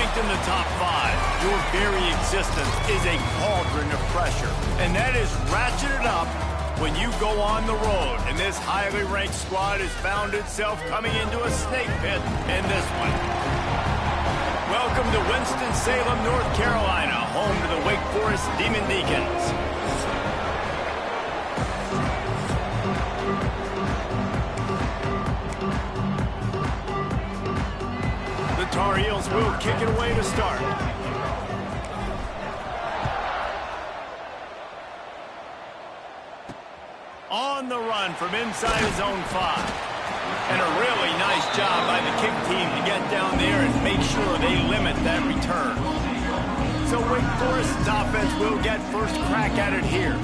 ranked in the top 5, your very existence is a cauldron of pressure. And that is ratcheted up when you go on the road. And this highly ranked squad has found itself coming into a snake pit in this one. Welcome to Winston-Salem, North Carolina, home to the Wake Forest Demon Deacons. The Tar Heels will kick it away to start. On the run from inside his own 5. And a really nice job by the kick team to get down there and make sure they limit that return. So Wake Forest's offense will get first crack at it here.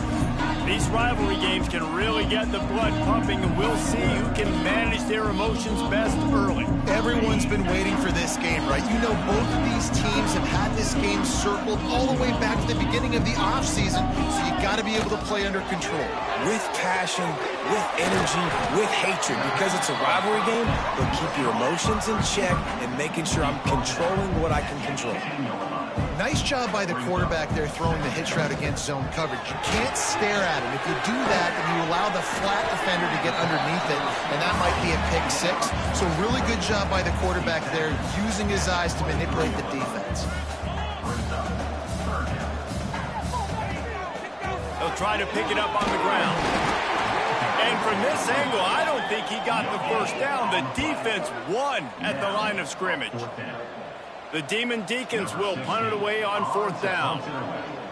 These rivalry games can really get the blood pumping, and we'll see who can manage their emotions best early. Everyone's been waiting for this game, right? You know, both of these teams have had this game circled all the way back to the beginning of the offseason, so you got to be able to play under control. With passion, with energy, with hatred, because it's a rivalry game, but keep your emotions in check and making sure I'm controlling what I can control. Nice job by the quarterback there throwing the hitch route against zone coverage. You can't stare at him. If you do that, then you allow the flat defender to get underneath it, and that might be a pick 6. So really good job by the quarterback there, using his eyes to manipulate the defense. They'll try to pick it up on the ground. And from this angle, I don't think he got the first down. The defense won at the line of scrimmage. The Demon Deacons will punt it away on 4th down.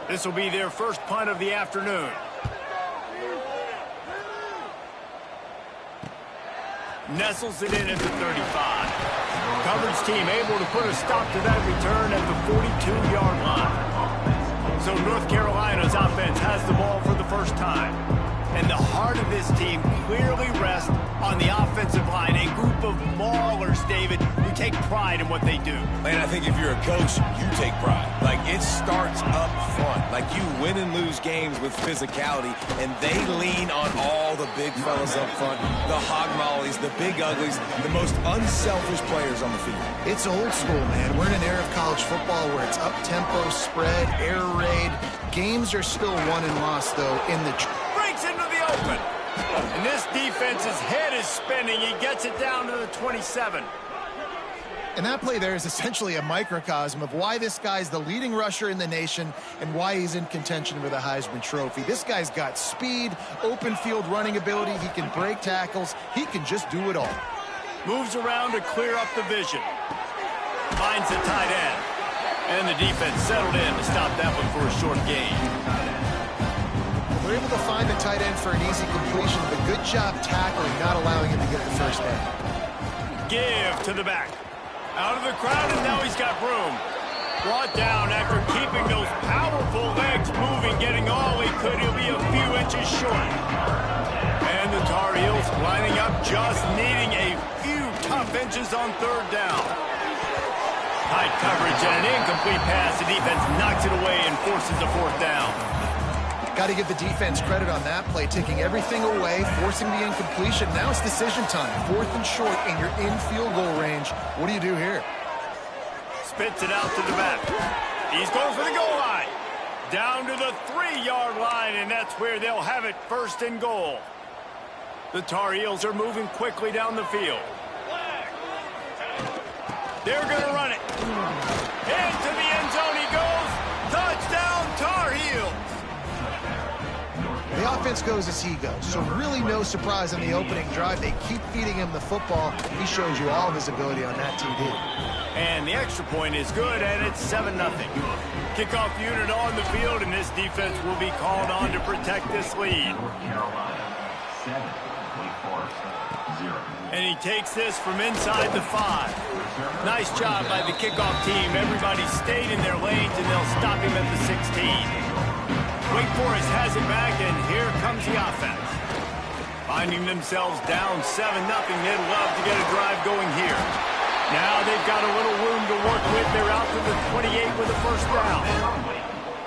This will be their first punt of the afternoon. Nestles it in at the 35. Coverage team able to put a stop to that return at the 42-yard line. So North Carolina's offense has the ball for the first time. And the heart of this team clearly rests on the offensive line. A group of maulers, David, who take pride in what they do. Man, I think if you're a coach, you take pride. Like, it starts up front. Like, you win and lose games with physicality, and they lean on all the big fellas up front, the hog mollies, the big uglies, the most unselfish players on the field. It's old school, man. We're in an era of college football where it's up-tempo, spread, air raid. Games are still won and lost, though, in the... into the open. And this defense's head is spinning. He gets it down to the 27. And that play there is essentially a microcosm of why this guy's the leading rusher in the nation and why he's in contention for the Heisman Trophy. This guy's got speed, open field running ability. He can break tackles. He can just do it all. Moves around to clear up the vision. Finds the tight end. And the defense settled in to stop that one for a short gain. We're able to find the tight end for an easy completion, but good job tackling, not allowing him to get the first down. Give to the back. Out of the crowd, and now he's got room. Brought down after keeping those powerful legs moving, getting all he could. He'll be a few inches short. And the Tar Heels lining up, just needing a few tough inches on 3rd down. Tight coverage and an incomplete pass. The defense knocks it away and forces a 4th down. Got to give the defense credit on that play, taking everything away, forcing the incompletion. Now it's decision time. 4th and short, and you're in field goal range. What do you do here? Spits it out to the back. He's going for the goal line. Down to the 3-yard line, and that's where they'll have it, 1st and goal. The Tar Heels are moving quickly down the field. They're going to run it. Into the end zone he goes. Touchdown, Tar Heels. The offense goes as he goes, so really no surprise on the opening drive. They keep feeding him the football. He shows you all of his ability on that TD. And the extra point is good, and it's 7-0. Kickoff unit on the field, and this defense will be called on to protect this lead. And he takes this from inside the 5. Nice job by the kickoff team. Everybody stayed in their lanes, and they'll stop him at the 16. Wake Forest has it back, and here comes the offense. Finding themselves down 7-0, they'd love to get a drive going here. Now they've got a little room to work with. They're out to the 28 with a 1st down.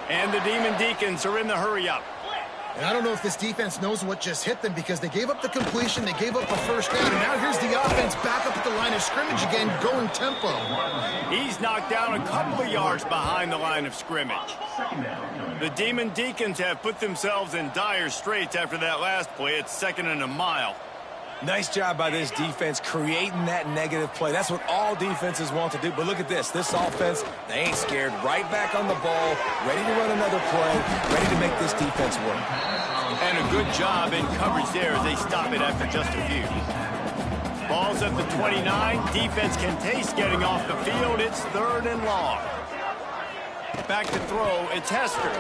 And the Demon Deacons are in the hurry-up. And I don't know if this defense knows what just hit them because they gave up the completion, they gave up the first down, and now here's the offense back up at the line of scrimmage again, going tempo. He's knocked down a couple of yards behind the line of scrimmage. The Demon Deacons have put themselves in dire straits after that last play. It's 2nd and a mile. Nice job by this defense creating that negative play. That's what all defenses want to do. But look at this. This offense, they ain't scared. Right back on the ball, ready to run another play, ready to make this defense work. And a good job in coverage there as they stop it after just a few. Ball's at the 29. Defense can taste getting off the field. It's 3rd and long. Back to throw. It's Hester.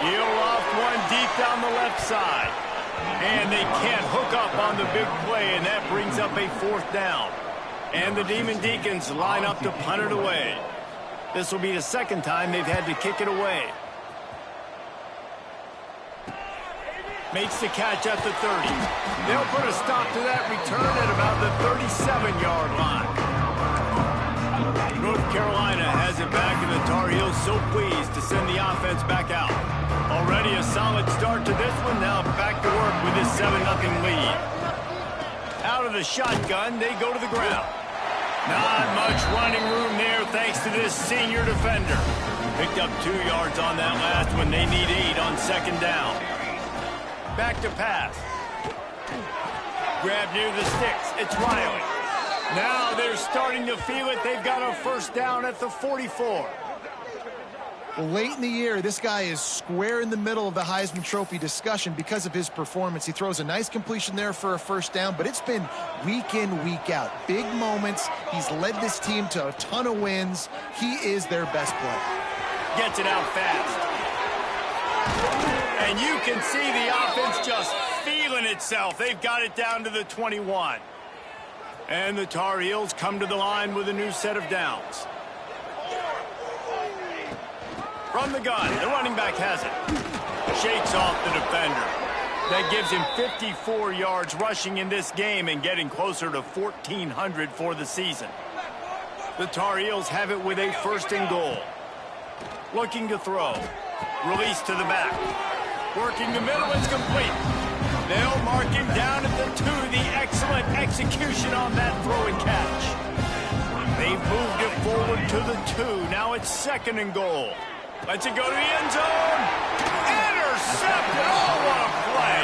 He'll off one deep down the left side. And they can't hook up on the big play, and that brings up a 4th down. And the Demon Deacons line up to punt it away. This will be the 2nd time they've had to kick it away. Makes the catch at the 30. They'll put a stop to that return at about the 37-yard line. North Carolina has it back, and the Tar Heels so pleased to send the offense back out. Already a solid start to this one. Now back to work with this 7-0 lead. Out of the shotgun, they go to the ground. Not much running room there thanks to this senior defender. Picked up 2 yards on that last one. They need 8 on 2nd down. Back to pass. Grab near the sticks. It's Riley. Now they're starting to feel it. They've got a 1st down at the 44. Well, late in the year, this guy is square in the middle of the Heisman Trophy discussion because of his performance. He throws a nice completion there for a 1st down, but it's been week in, week out. Big moments. He's led this team to a ton of wins. He is their best player. Gets it out fast. And you can see the offense just feeling itself. They've got it down to the 21. And the Tar Heels come to the line with a new set of downs. From the gun, the running back has it. Shakes off the defender. That gives him 54 yards rushing in this game and getting closer to 1,400 for the season. The Tar Heels have it with a 1st and goal. Looking to throw. Release to the back. Working the middle, it's complete. They'll mark him down at the 2. The excellent execution on that throw and catch. They've moved it forward to the 2. Now it's 2nd and goal. Lets it go to the end zone. Intercepted. Oh, what a play.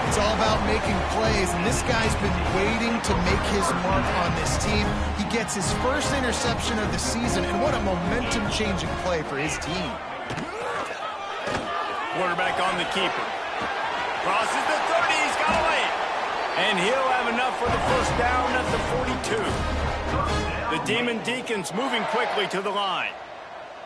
It's all about making plays, and this guy's been waiting to make his mark on this team. He gets his 1st interception of the season, and what a momentum-changing play for his team. Quarterback on the keeper. Crosses the 30. He's got a lane. And he'll have enough for the 1st down at the 42. The Demon Deacons moving quickly to the line.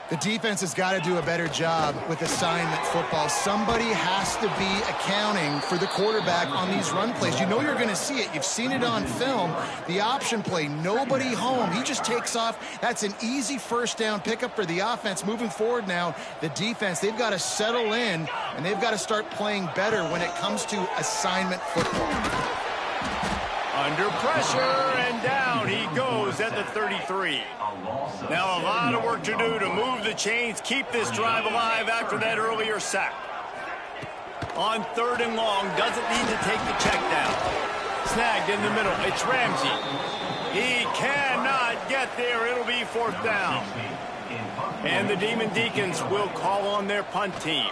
The defense has got to do a better job with assignment football. Somebody has to be accounting for the quarterback on these run plays. You know you're going to see it. You've seen it on film. The option play, nobody home. He just takes off. That's an easy 1st down pickup for the offense. Moving forward now, the defense, they've got to settle in, and they've got to start playing better when it comes to assignment football. Under pressure, and down he goes at the 33. Now a lot of work to do to move the chains, keep this drive alive after that earlier sack. On 3rd and long, doesn't need to take the check down. Snagged in the middle, it's Ramsey. He cannot get there, it'll be 4th down. And the Demon Deacons will call on their punt team.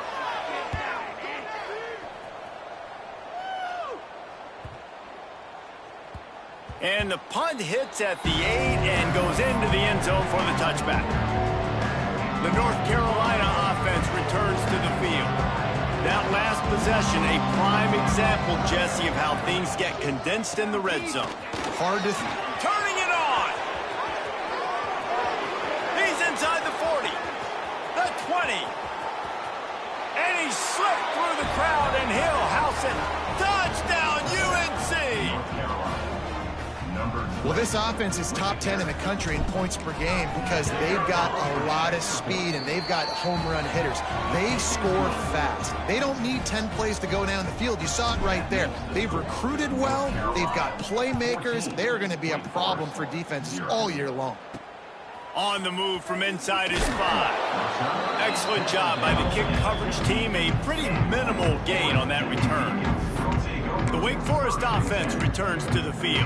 And the punt hits at the 8 and goes into the end zone for the touchback. The North Carolina offense returns to the field. That last possession, a prime example, Jesse, of how things get condensed in the red zone. Hard to... Turning it on! He's inside the 40. The 20. And he slipped through the crowd, and he'll house it. Touchdown, UNC! Well, this offense is top 10 in the country in points per game because they've got a lot of speed and they've got home run hitters. They score fast. They don't need 10 plays to go down the field. You saw it right there. They've recruited well. They've got playmakers. They're going to be a problem for defenses all year long. On the move from inside his 5. Excellent job by the kick coverage team. A pretty minimal gain on that return. The Wake Forest offense returns to the field.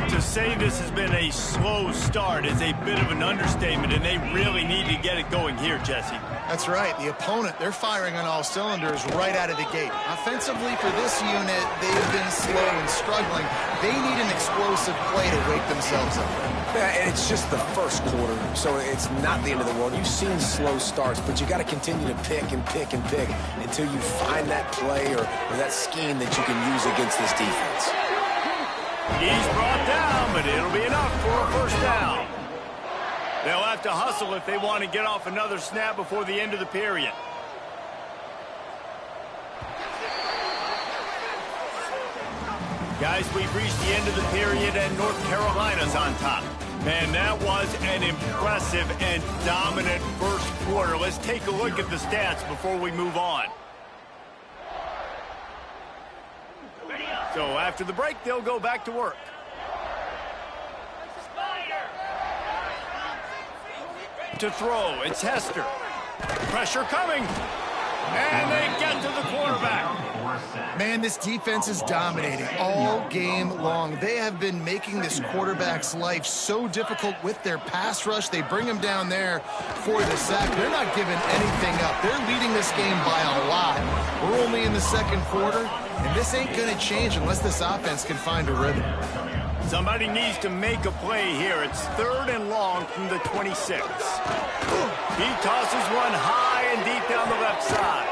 To say this has been a slow start is a bit of an understatement, and they really need to get it going here, Jesse. That's right. The opponent, they're firing on all cylinders right out of the gate. Offensively for this unit, they've been slow and struggling. They need an explosive play to wake themselves up. Yeah, and it's just the first quarter, so it's not the end of the world. You've seen slow starts, but you got to continue to pick and pick and pick until you find that play or that scheme that you can use against this defense. He's brought down, but it'll be enough for a first down. They'll have to hustle if they want to get off another snap before the end of the period. Guys, we've reached the end of the period, and North Carolina's on top. Man, that was an impressive and dominant first quarter. Let's take a look at the stats before we move on. So after the break, they'll go back to work. To throw, it's Hester. Pressure coming. And they get to the quarterback. Man, this defense is dominating all game long. They have been making this quarterback's life so difficult with their pass rush. They bring him down there for the sack. They're not giving anything up. They're leading this game by a lot. We're only in the second quarter, and this ain't going to change unless this offense can find a rhythm. Somebody needs to make a play here. It's 3rd and long from the 26. He tosses one high and deep down the left side.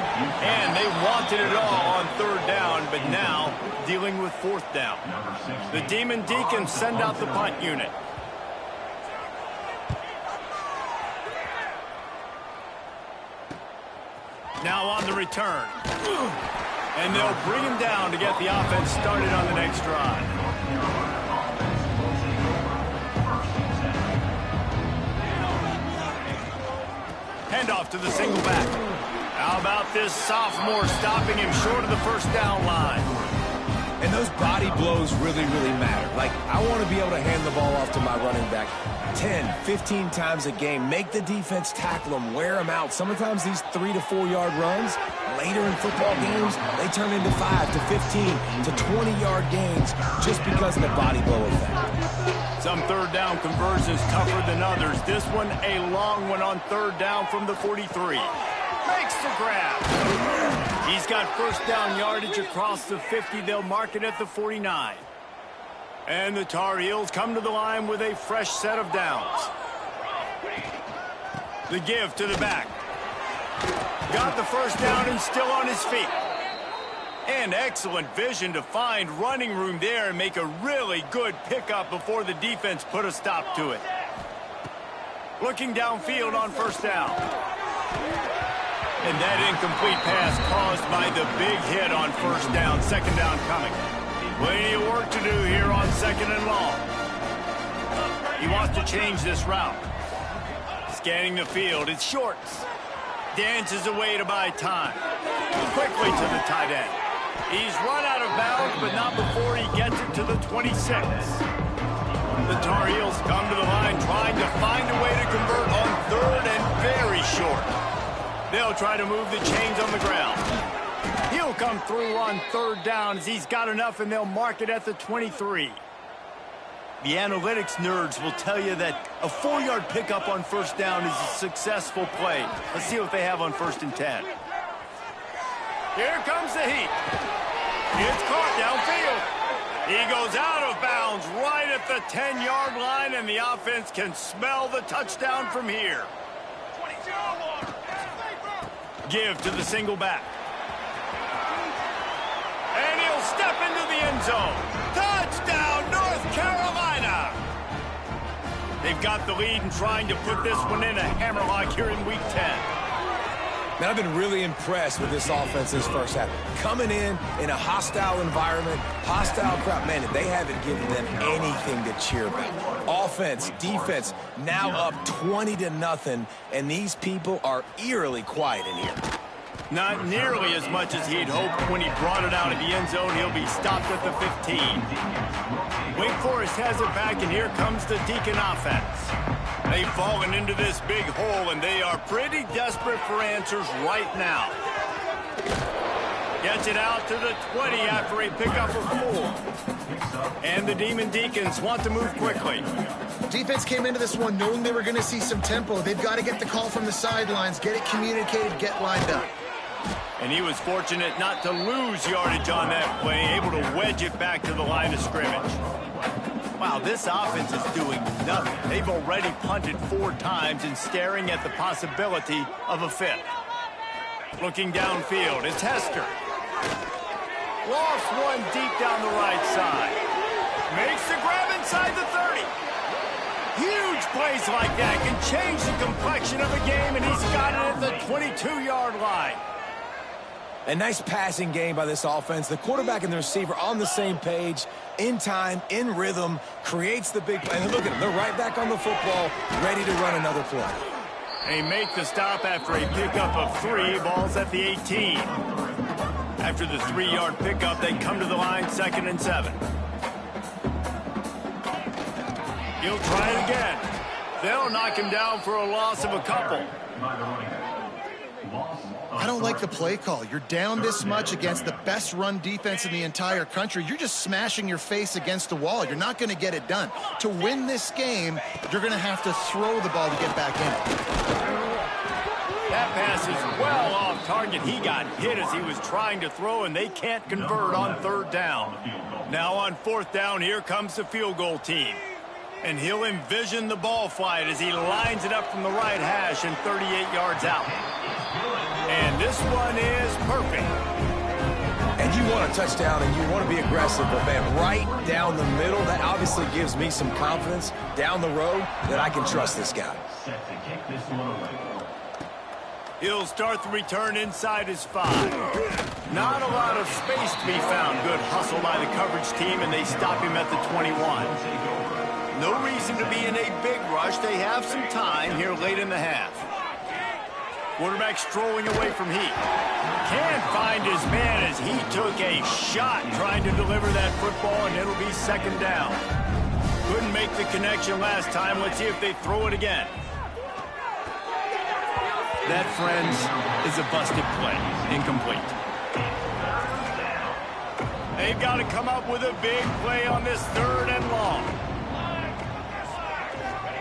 And they wanted it all on 3rd down, but now dealing with 4th down. The Demon Deacons send out the punt unit. Now on the return. And they'll bring him down to get the offense started on the next drive. Handoff to the single back. How about this sophomore stopping him short of the first down line? And those body blows really, really matter. Like, I want to be able to hand the ball off to my running back 10, 15 times a game. Make the defense tackle them, wear them out. Sometimes these 3 to 4 yard runs, later in football games, they turn into 5 to 15 to 20-yard gains just because of the body blow effect. Some 3rd down conversions tougher than others. This one a long one on 3rd down from the 43. Makes the grab. He's got first down yardage across the 50. They'll mark it at the 49. And the Tar Heels come to the line with a fresh set of downs. The give to the back. Got the first down and still on his feet. And excellent vision to find running room there and make a really good pickup before the defense put a stop to it. Looking downfield on first down. And that incomplete pass caused by the big hit on first down. 2nd down coming. Plenty of work to do here on 2nd and long. He wants to change this route. Scanning the field, it's Shorts. Dances away to buy time. Quickly to the tight end. He's run out of bounds, but not before he gets it to the 26. The Tar Heels come to the line trying to find a way to convert on 3rd and very short. They'll try to move the chains on the ground. He'll come through on 3rd down as he's got enough, and they'll mark it at the 23. The analytics nerds will tell you that a 4-yard pickup on first down is a successful play. Let's see what they have on 1st and 10. Here comes the heat. It's caught downfield. He goes out of bounds right at the 10-yard line, and the offense can smell the touchdown from here. Give to the single back. And he'll step into the end zone. Touchdown, North Carolina! They've got the lead and trying to put this one in a hammerlock here in Week 10. Man, I've been really impressed with this offense this first half. Coming in a hostile environment, hostile crowd, man, they haven't given them anything to cheer about. Offense, defense, now up 20-0, and these people are eerily quiet in here. Not nearly as much as he'd hoped. When he brought it out of the end zone, he'll be stopped at the 15. Wake Forest has it back, and here comes the Deacon offense. They've fallen into this big hole, and they are pretty desperate for answers right now. Gets it out to the 20 after a pickup of 4. And the Demon Deacons want to move quickly. Defense came into this one knowing they were going to see some tempo. They've got to get the call from the sidelines, get it communicated, get lined up. And he was fortunate not to lose yardage on that play, able to wedge it back to the line of scrimmage. Wow, this offense is doing nothing. They've already punted 4 times and staring at the possibility of a 5th. Looking downfield, it's Hester. Lost one deep down the right side. Makes the grab inside the 30. Huge plays like that can change the complexion of a game, and he's got it at the 22-yard line. A nice passing game by this offense. The quarterback and the receiver on the same page, in time, in rhythm, creates the big play. And look at them. They're right back on the football, ready to run another play. They make the stop after a pickup of 3. Ball's at the 18. After the 3-yard pickup, they come to the line, 2nd and 7. He'll try it again. They'll knock him down for a loss of a couple. I don't like the play call. You're down this much against the best run defense in the entire country. You're just smashing your face against the wall. You're not going to get it done. To win this game, you're going to have to throw the ball to get back in it. That pass is well off target. He got hit as he was trying to throw, and they can't convert on 3rd down. Now on 4th down, here comes the field goal team. And he'll envision the ball flight as he lines it up from the right hash and 38 yards out. And this one is perfect. And you want a touchdown and you want to be aggressive, but man, right down the middle, that obviously gives me some confidence down the road that I can trust this guy. He'll start the return inside his 5. Not a lot of space to be found. Good hustle by the coverage team, and they stop him at the 21. No reason to be in a big rush. They have some time here late in the half. Quarterback strolling away from heat. Can't find his man as he took a shot trying to deliver that football, and it'll be 2nd down. Couldn't make the connection last time. Let's see if they throw it again. That, friends, is a busted play. Incomplete. They've got to come up with a big play on this 3rd and long.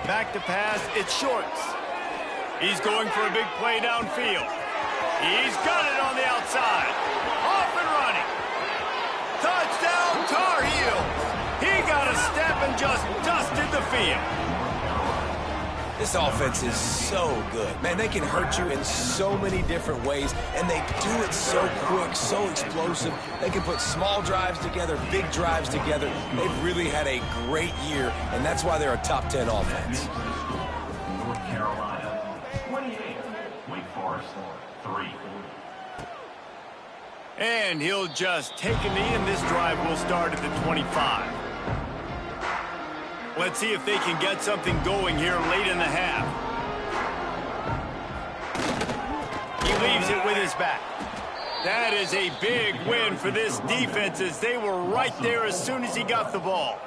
Back to pass, it's Shorts. He's going for a big play downfield. He's got it on the outside. Off and running. Touchdown, Tar Heels. He got a step and just dusted the field. This offense is so good. Man, they can hurt you in so many different ways, and they do it so quick, so explosive. They can put small drives together, big drives together. They've really had a great year, and that's why they're a top 10 offense. North Carolina, 28. Wake Forest, 3. And he'll just take a knee, and this drive will start at the 25. Let's see if they can get something going here late in the half. He leaves it with his back. That is a big win for this defense as they were right there as soon as he got the ball.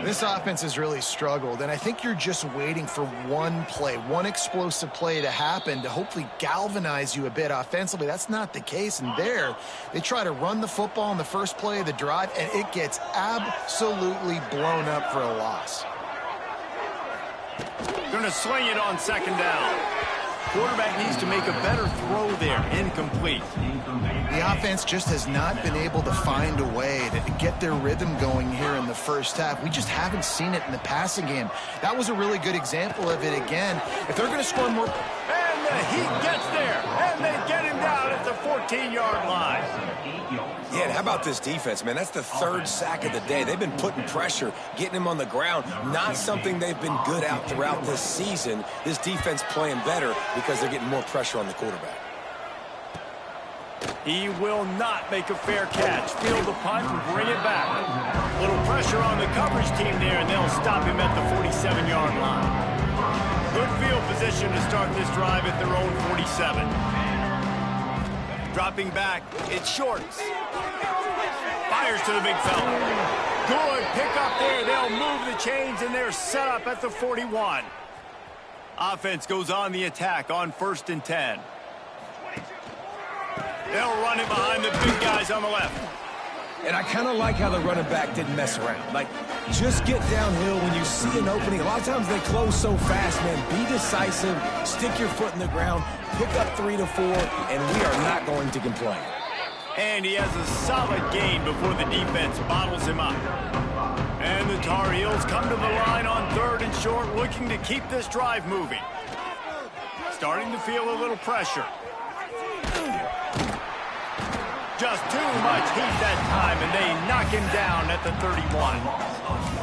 This offense has really struggled, and I think you're just waiting for one play, one explosive play to happen to hopefully galvanize you a bit offensively. That's not the case, and there they try to run the football on the first play of the drive, and it gets absolutely blown up for a loss. Going to sling it on 2nd down. Quarterback needs to make a better throw there. Incomplete. The offense just has not been able to find a way to get their rhythm going here in the first half. We just haven't seen it in the passing game. That was a really good example of it again. If they're going to score more... And the Heat gets there, and they get him down at the 14-yard line. Yeah, and how about this defense, man? That's the 3rd sack of the day. They've been putting pressure, getting him on the ground. Not something they've been good at throughout this season. This defense playing better because they're getting more pressure on the quarterback. He will not make a fair catch. Field the punt and bring it back. A little pressure on the coverage team there, and they'll stop him at the 47-yard line. Good field position to start this drive at their own 47. Dropping back, it's Shorts. Fires to the big fella. Good pick up there. They'll move the chains, and they're set up at the 41. Offense goes on the attack on 1st and 10. They'll run it behind the big guys on the left. And I kind of like how the running back didn't mess around. Like, just get downhill when you see an opening. A lot of times they close so fast, man. Be decisive, stick your foot in the ground, pick up 3 to 4, and we are not going to complain. And he has a solid gain before the defense bottles him up. And the Tar Heels come to the line on 3rd and short, looking to keep this drive moving. Starting to feel a little pressure. Just too much heat that time, and they knock him down at the 31.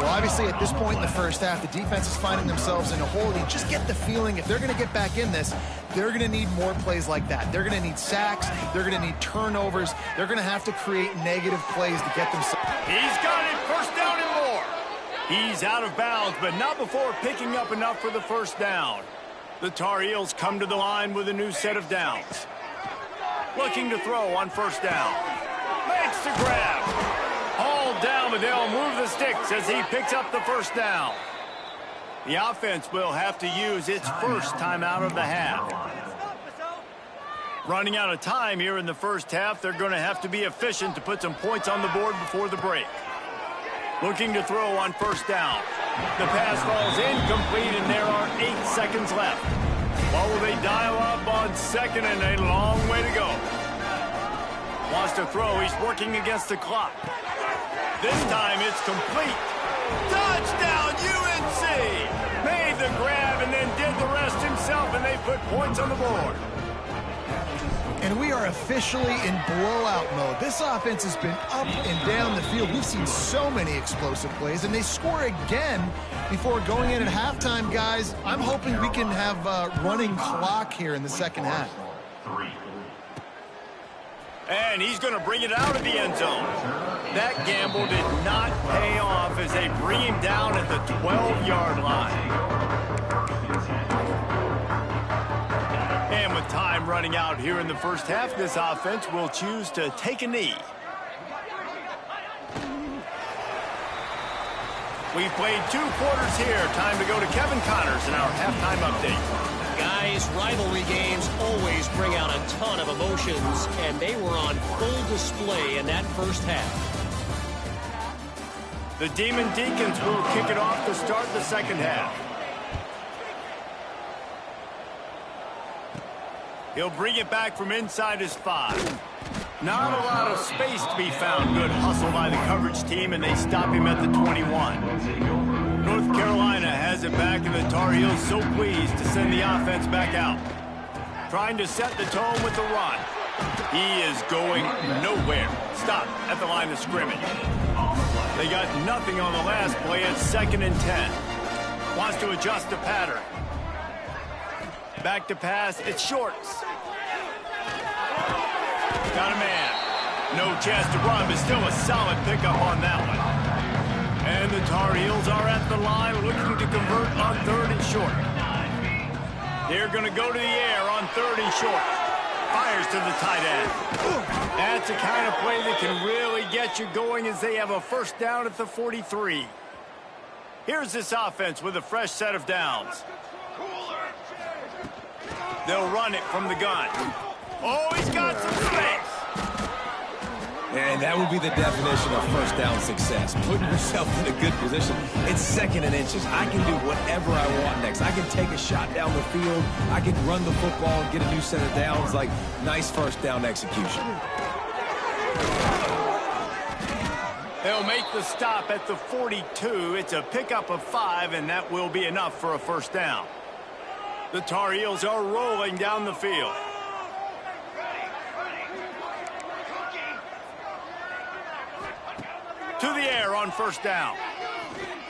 Well, obviously, at this point in the first half, the defense is finding themselves in a hole. You just get the feeling if they're going to get back in this, they're going to need more plays like that. They're going to need sacks. They're going to need turnovers. They're going to have to create negative plays to get themselves. He's got it, 1st down and more. He's out of bounds, but not before picking up enough for the 1st down. The Tar Heels come to the line with a new set of downs. Looking to throw on 1st down. Makes the grab. Hauled down, but they'll move the sticks as he picks up the 1st down. The offense will have to use its first timeout of the half. Running out of time here in the 1st half, they're going to have to be efficient to put some points on the board before the break. Looking to throw on 1st down. The pass falls incomplete, and there are 8 seconds left. What will they dial up on 2nd and a long way to go? Wants to throw. He's working against the clock. This time it's complete. Touchdown, UNC! Made the grab and then did the rest himself, and they put points on the board. And we are officially in blowout mode. This offense has been up and down the field. We've seen so many explosive plays, and they score again before going in at halftime, guys. I'm hoping we can have a running clock here in the 2nd half. And he's going to bring it out of the end zone. That gamble did not pay off as they bring him down at the 12-yard line. And with time running out here in the 1st half, this offense will choose to take a knee. We've played 2 quarters here. Time to go to Kevin Connors in our halftime update. Guys, rivalry games always bring out a ton of emotions, and they were on full display in that 1st half. The Demon Deacons will kick it off to start the 2nd half. He'll bring it back from inside his 5. Not a lot of space to be found. Good hustle by the coverage team, and they stop him at the 21. North Carolina has it back, and the Tar Heels so pleased to send the offense back out. Trying to set the tone with the run. He is going nowhere. Stop at the line of scrimmage. They got nothing on the last play at 2nd and 10. Wants to adjust the pattern. Back to pass, it's Shorts. Got a man. No chance to run, but still a solid pickup on that one. And the Tar Heels are at the line looking to convert on 3rd and short. They're going to go to the air on 3rd and short. Fires to the tight end. That's the kind of play that can really get you going as they have a 1st down at the 43. Here's this offense with a fresh set of downs. They'll run it from the gun. Oh, he's got some space. And that would be the definition of 1st down success. Putting yourself in a good position. It's 2nd and inches. I can do whatever I want next. I can take a shot down the field. I can run the football and get a new set of downs. Like, nice 1st down execution. They'll make the stop at the 42. It's a pickup of 5, and that will be enough for a 1st down. The Tar Heels are rolling down the field. To the air on 1st down.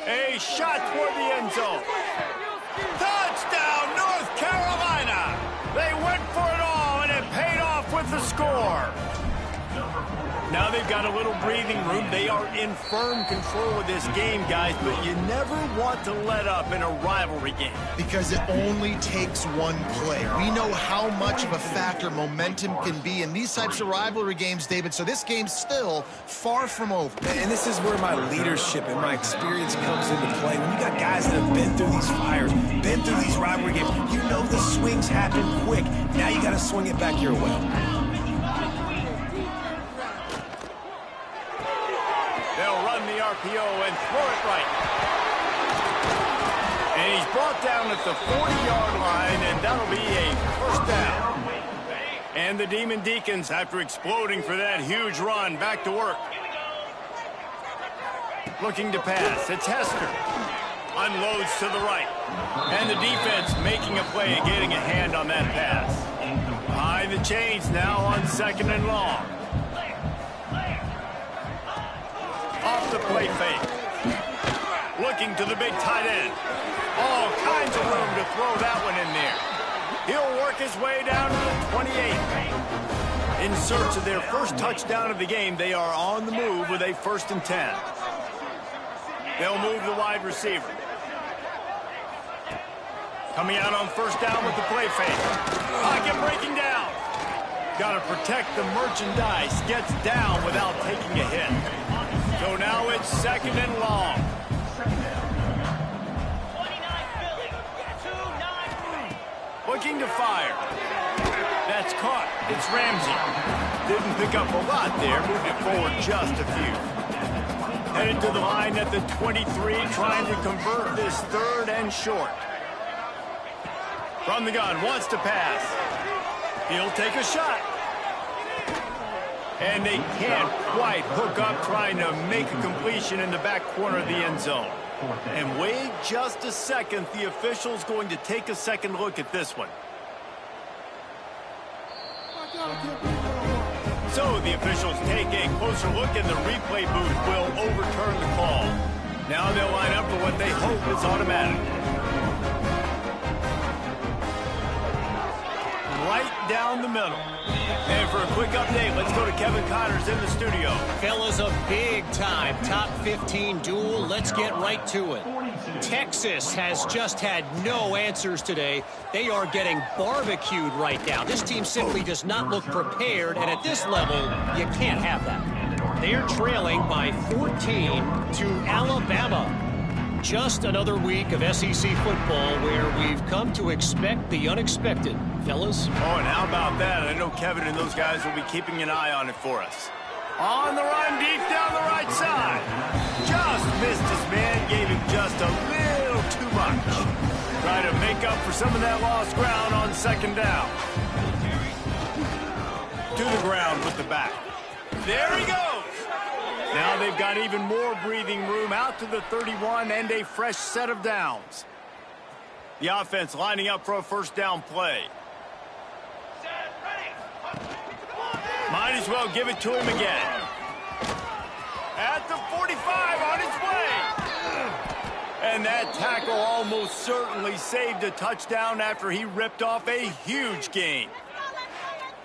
A shot toward the end zone. Touchdown, North Carolina! They went for it all, and it paid off with the score. Now they've got a little breathing room. They are in firm control of this game, guys, but you never want to let up in a rivalry game. Because it only takes one play. We know how much of a factor momentum can be in these types of rivalry games, David, so this game's still far from over. And this is where my leadership and my experience comes into play. When you got guys that have been through these fires, been through these rivalry games, you know the swings happen quick. Now you got to swing it back your way. They'll run the RPO and throw it right. And he's brought down at the 40-yard line, and that'll be a first down. And the Demon Deacons, after exploding for that huge run, back to work. Looking to pass. It's Hester. Unloads to the right. And the defense making a play and getting a hand on that pass. Behind the chains now on 2nd and long. Off the play fake. Looking to the big tight end. All kinds of room to throw that one in there. He'll work his way down to the 28. In search of their first touchdown of the game, they are on the move with a 1st and 10. They'll move the wide receiver. Coming out on 1st down with the play fake. Pocket breaking down. Got to protect the merchandise. Gets down without taking a hit. So now it's 2nd and long. Looking to fire. That's caught. It's Ramsey. Didn't pick up a lot there. Moved it forward just a few. Headed to the line at the 23, trying to convert this 3rd and short. From the gun, wants to pass. He'll take a shot. And they can't quite hook up, trying to make a completion in the back corner of the end zone. And wait just a second, the official's going to take a second look at this one. So the officials take a closer look, and the replay booth will overturn the call. Now they'll line up for what they hope is automatic. Right down the middle. And for a quick update, let's go to Kevin Connors in the studio. Fellas, a big-time top 15 duel. Let's get right to it. Texas has just had no answers today. They are getting barbecued right now. This team simply does not look prepared, and at this level, you can't have that. They're trailing by 14 to Alabama. Just another week of SEC football where we've come to expect the unexpected. Fellas? Oh, and how about that? I know Kevin and those guys will be keeping an eye on it for us. On the run, deep down the right side. Just missed his man, gave him just a little too much. Try to make up for some of that lost ground on 2nd down. To the ground with the back. There he goes. Now they've got even more breathing room out to the 31 and a fresh set of downs. The offense lining up for a 1st down play. Might as well give it to him again. At the 45 on his way. And that tackle almost certainly saved a touchdown after he ripped off a huge gain.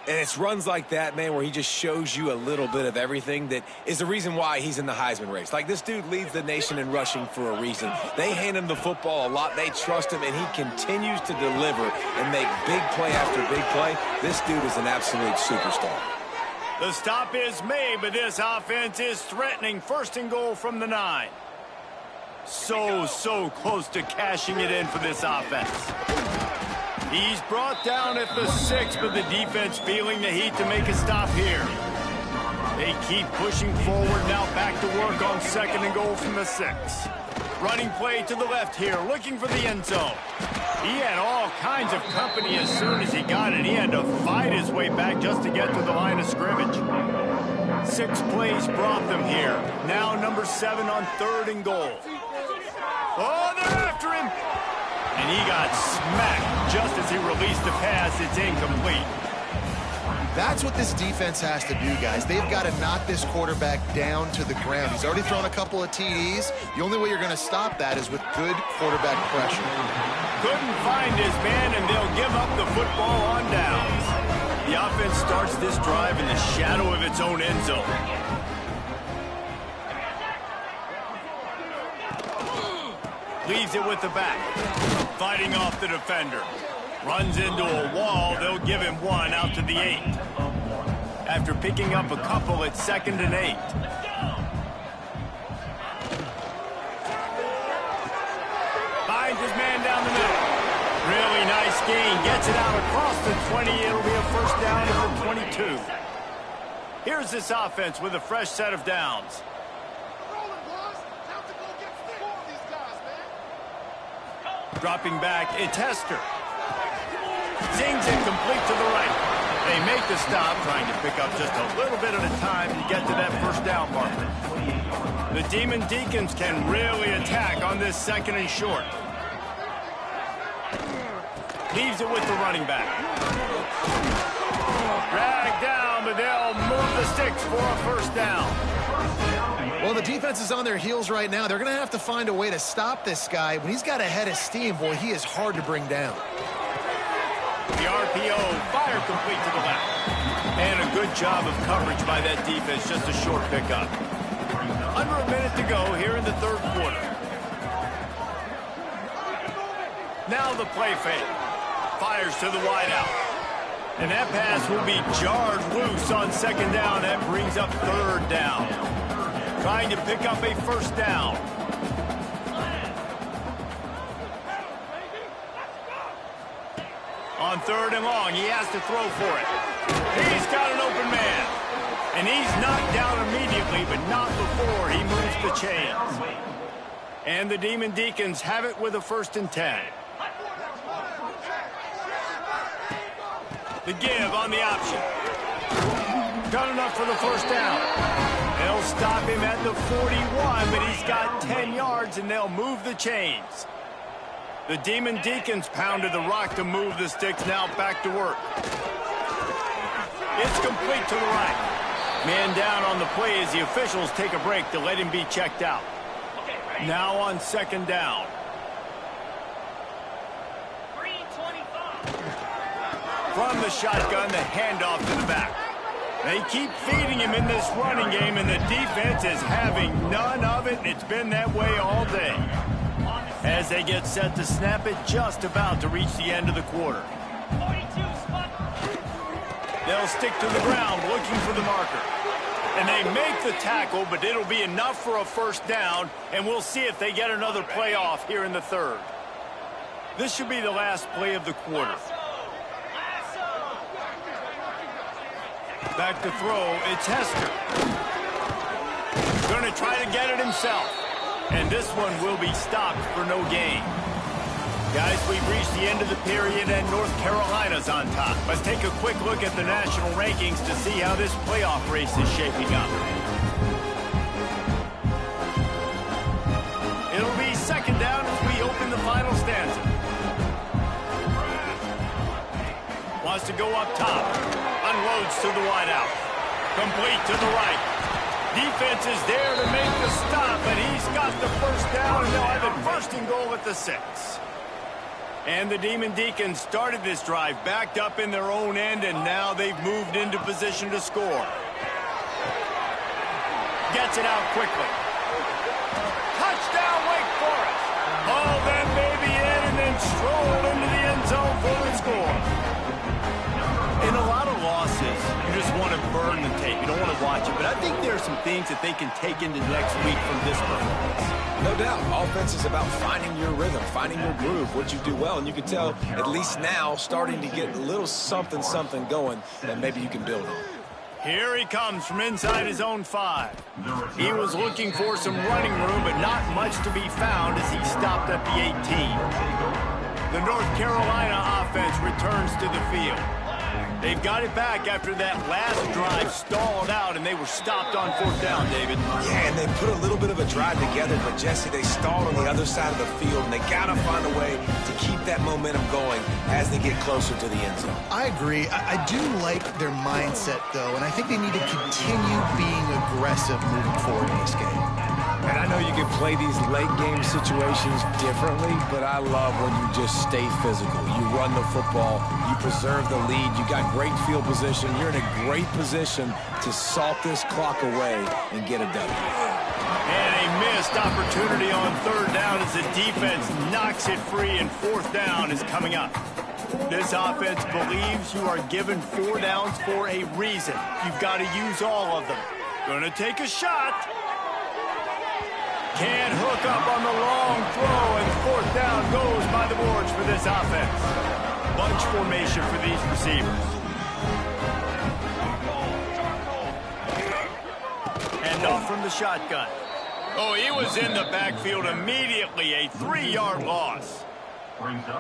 And it's runs like that, man, where he just shows you a little bit of everything that is the reason why he's in the Heisman race. Like, this dude leads the nation in rushing for a reason. They hand him the football a lot. They trust him, and he continues to deliver and make big play after big play. This dude is an absolute superstar. The stop is made, but this offense is threatening. 1st and goal from the 9. So close to cashing it in for this offense. He's brought down at the 6, but the defense feeling the heat to make a stop here. They keep pushing forward, now back to work on 2nd and goal from the 6. Running play to the left here, looking for the end zone. He had all kinds of company as soon as he got it. He had to fight his way back just to get to the line of scrimmage. 6 plays brought them here. Now number 7 on 3rd and goal. Oh, they're after him. And he got smacked just as he released the pass. It's incomplete. That's what this defense has to do, guys. They've got to knock this quarterback down to the ground. He's already thrown a couple of TDs. The only way you're going to stop that is with good quarterback pressure. Couldn't find his man, and they'll give up the football on downs. The offense starts this drive in the shadow of its own end zone. Leaves it with the back. Fighting off the defender. Runs into a wall. They'll give him one out to the 8. After picking up a couple, it's 2nd and 8. Finds his man down the middle. Really nice gain. Gets it out across the 20. It'll be a first down at the 22. Here's this offense with a fresh set of downs. Dropping back, it's Hester. Zings it complete to the right. They make the stop, trying to pick up just a little bit at a time to get to that first down marker. The Demon Deacons can really attack on this 2nd and short. Leaves it with the running back. Dragged down, but they'll move the sticks for a first down. Well, the defense is on their heels right now. They're going to have to find a way to stop this guy. When he's got a head of steam, boy, he is hard to bring down. The RPO, fire complete to the left. And a good job of coverage by that defense, just a short pickup. Under a minute to go here in the 3rd quarter. Now the play fake. Fires to the wideout. And that pass will be jarred loose on 2nd down. That brings up 3rd down. Trying to pick up a first down. On 3rd and long, he has to throw for it. He's got an open man. And he's knocked down immediately, but not before he moves the chains. And the Demon Deacons have it with a 1st and 10. The give on the option. Done enough for the first down. They'll stop him at the 41, but he's got 10 yards, and they'll move the chains. The Demon Deacons pounded the rock to move the sticks, now back to work. It's complete to the right. Man down on the play as the officials take a break to let him be checked out. Now on 2nd down. From the shotgun, the handoff to the back. They keep feeding him in this running game, and the defense is having none of it, and it's been that way all day. As they get set to snap it, just about to reach the end of the quarter. They'll stick to the ground, looking for the marker. And they make the tackle, but it'll be enough for a first down, and we'll see if they get another play off here in the 3rd. This should be the last play of the quarter. Back to throw, it's Hester. Going to try to get it himself. And this one will be stopped for no gain. Guys, we've reached the end of the period, and North Carolina's on top. Let's take a quick look at the national rankings to see how this playoff race is shaping up. It'll be 2nd down as we open the final stanza. Wants to go up top. Unloads to the wideout. Complete to the right. Defense is there to make the stop, but he's got the first down, and they'll have it 1st and goal at the 6. And the Demon Deacons started this drive backed up in their own end, and now they've moved into position to score. Gets it out quickly. Touchdown, Wake Forest. Haul that baby in and then strolled into the end zone for the score. In a lot of losses, you just want to burn the tape. You don't want to watch it. But I think there are some things that they can take into next week from this performance. No doubt. Offense is about finding your rhythm, finding your groove, what you do well. And you can tell, at least now, starting to get a little something going that maybe you can build on. Here he comes from inside his own 5. He was looking for some running room, but not much to be found as he stopped at the 18. The North Carolina offense returns to the field. They've got it back after that last drive stalled out, and they were stopped on 4th down, David. Yeah, and they put a little bit of a drive together, but, Jesse, they stalled on the other side of the field, and they got to find a way to keep that momentum going as they get closer to the end zone. I agree. I do like their mindset, though, and I think they need to continue being aggressive moving forward in this game. And I know you can play these late game situations differently, but I love when you just stay physical. You run the football, you preserve the lead, you got great field position. You're in a great position to salt this clock away and get a W. And a missed opportunity on third down as the defense knocks it free, and fourth down is coming up. This offense believes you are given 4 downs for a reason. You've got to use all of them. Gonna take a shot. Can't hook up on the long throw, and fourth down goes by the boards for this offense. Bunch formation for these receivers. And off from the shotgun. Oh, he was in the backfield immediately, a 3-yard loss.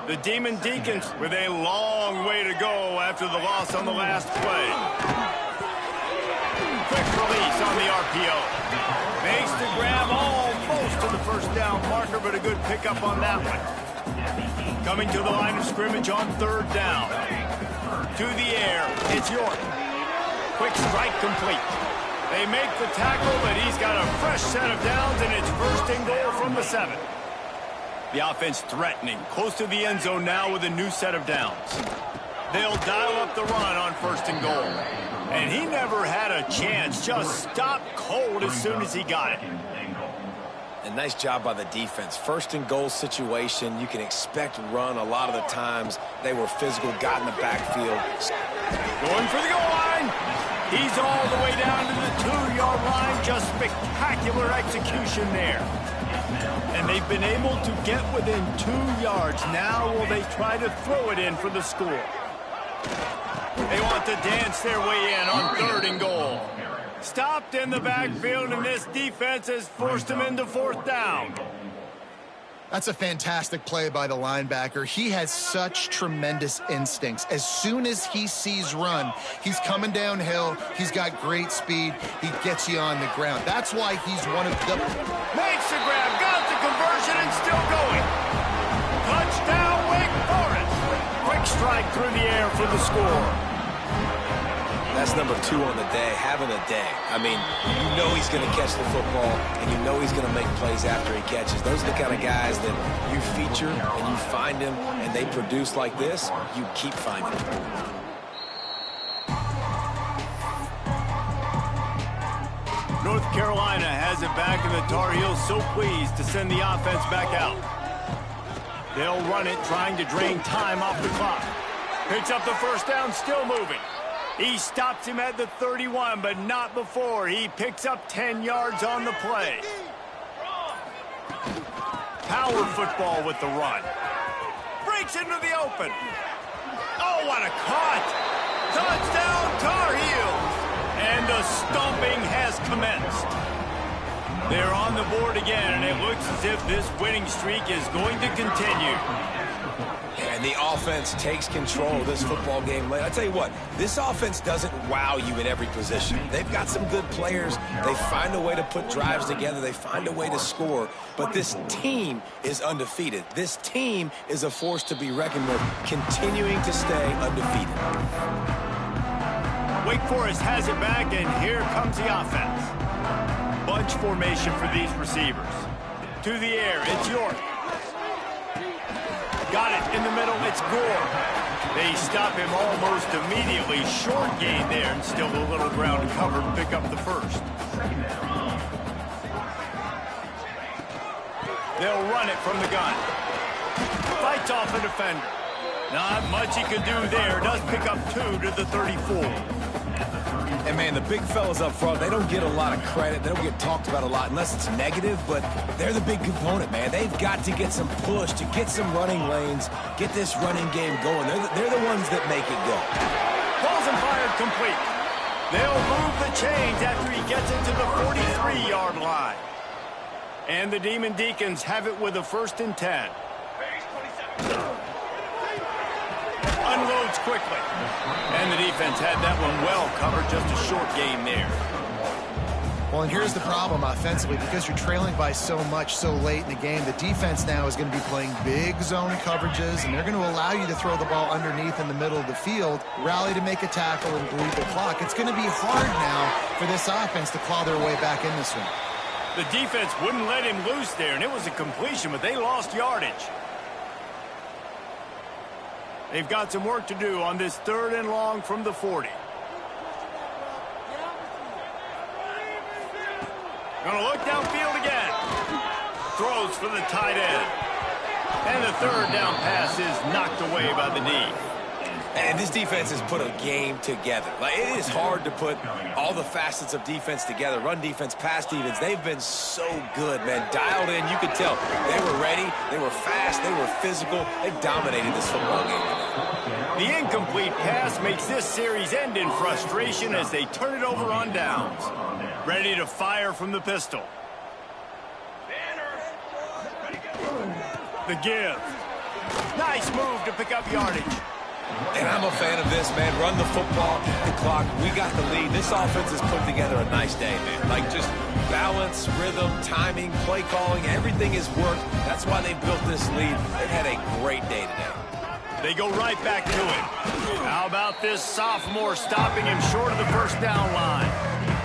The Demon Deacons with a long way to go after the loss on the last play. Quick release on the RPO. Makes the grab almost to the first down marker, but a good pickup on that one. Coming to the line of scrimmage on third down. To the air, it's York. Quick strike complete. They make the tackle, but he's got a fresh set of downs, and it's first and goal from the 7. The offense threatening, close to the end zone now with a new set of downs. They'll dial up the run on first and goal. And he never had a chance, just stopped cold as soon as he got it. A nice job by the defense. First and goal situation, you can expect run a lot of the times. They were physical, got in the backfield. Going for the goal line. He's all the way down to the 2-yard line. Just spectacular execution there. And they've been able to get within 2 yards. Now will they try to throw it in for the score? They want to dance their way in on third and goal. Stopped in the backfield, and this defense has forced him into fourth down. That's a fantastic play by the linebacker. He has such tremendous instincts. As soon as he sees run, he's coming downhill. He's got great speed. He gets you on the ground. That's why he's one of the... Makes the grab, got the conversion, and still going. Touchdown, Wake Forest. Quick strike through the air for the score. That's number 2 on the day, having a day. I mean, you know he's going to catch the football, and you know he's going to make plays after he catches. Those are the kind of guys that you feature, and you find them, and they produce like this, you keep finding them. North Carolina has it back, and the Tar Heels so pleased to send the offense back out. They'll run it, trying to drain time off the clock. Picks up the first down, still moving. He stops him at the 31, but not before. He picks up 10 yards on the play. Power football with the run. Breaks into the open. Oh, what a caught. Touchdown, Tar Heels. And the stomping has commenced. They're on the board again, and it looks as if this winning streak is going to continue. And the offense takes control of this football game late. I tell you what, this offense doesn't wow you in every position. They've got some good players. They find a way to put drives together. They find a way to score. But this team is undefeated. This team is a force to be reckoned with, continuing to stay undefeated. Wake Forest has it back, and here comes the offense. Bunch formation for these receivers. To the air, it's York. Got it in the middle, it's Gore. They stop him almost immediately. Short gain there, and still a little ground to cover to pick up the first. They'll run it from the gun. Fights off a defender. Not much he could do there. Does pick up 2 to the 34. And, man, the big fellas up front, they don't get a lot of credit. They don't get talked about a lot unless it's negative, but they're the big component, man. They've got to get some push, to get some running lanes, get this running game going. They're the ones that make it go. Balls and fired complete. They'll move the chains after he gets it to the 43-yard line. And the Demon Deacons have it with a 1st and 10. Unloads quickly. And the defense had that one well covered, just a short game there. Well, and here's the problem offensively. Because you're trailing by so much so late in the game, the defense now is going to be playing big zone coverages, and they're going to allow you to throw the ball underneath in the middle of the field, rally to make a tackle, and bleed the clock. It's going to be hard now for this offense to claw their way back in this one. The defense wouldn't let him loose there, and it was a completion, but they lost yardage. They've got some work to do on this 3rd and long from the 40. Gonna look downfield again. Throws for the tight end. And the 3rd down pass is knocked away by the knee. And this defense has put a game together. Like, it is hard to put all the facets of defense together. Run defense, pass defense. They've been so good, man. Dialed in, you could tell. They were ready. They were fast. They were physical. They dominated this football game. The incomplete pass makes this series end in frustration as they turn it over on downs. Ready to fire from the pistol. The give. Nice move to pick up yardage. And I'm a fan of this, man. Run the football, the clock. We got the lead. This offense has put together a nice day, man. Like, just balance, rhythm, timing, play calling, everything has worked. That's why they built this lead. They've had a great day today. They go right back to it. How about this sophomore stopping him short of the 1st down line?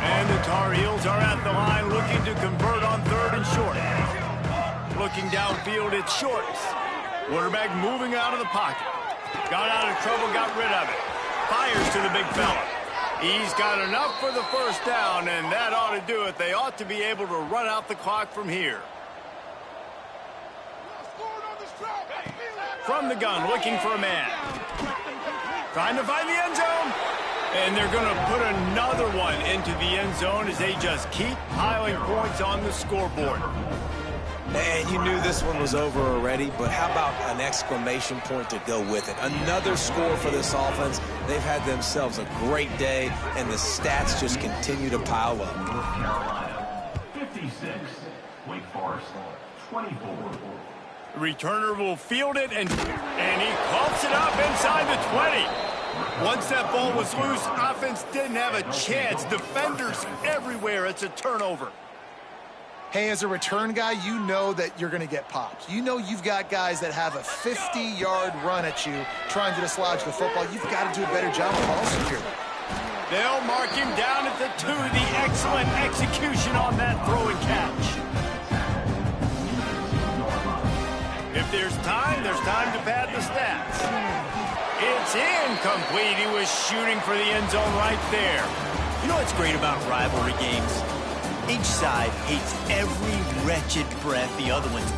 And the Tar Heels are at the line looking to convert on 3rd and short. Looking downfield, it's Shorts. Quarterback moving out of the pocket. Got out of trouble, got rid of it. Fires to the big fella. He's got enough for the 1st down, and that ought to do it. They ought to be able to run out the clock from here. From the gun, looking for a man. Trying to find the end zone. And they're going to put another one into the end zone as they just keep piling points on the scoreboard. And you knew this one was over already, but how about an exclamation point to go with it? Another score for this offense. They've had themselves a great day, and the stats just continue to pile up. North Carolina, 56. Wake Forest, 24. The returner will field it, and he clumps it up inside the 20. Once that ball was loose, offense didn't have a chance. Defenders everywhere. It's a turnover. Hey, as a return guy, you know that you're going to get popped. You know you've got guys that have a 50-yard run at you trying to dislodge the football. You've got to do a better job of ball security. They'll mark him down at the 2. The excellent execution on that throw and catch. If there's time to pad the stats. It's incomplete. He was shooting for the end zone right there. You know what's great about rivalry games? Each side hates every wretched breath the other one's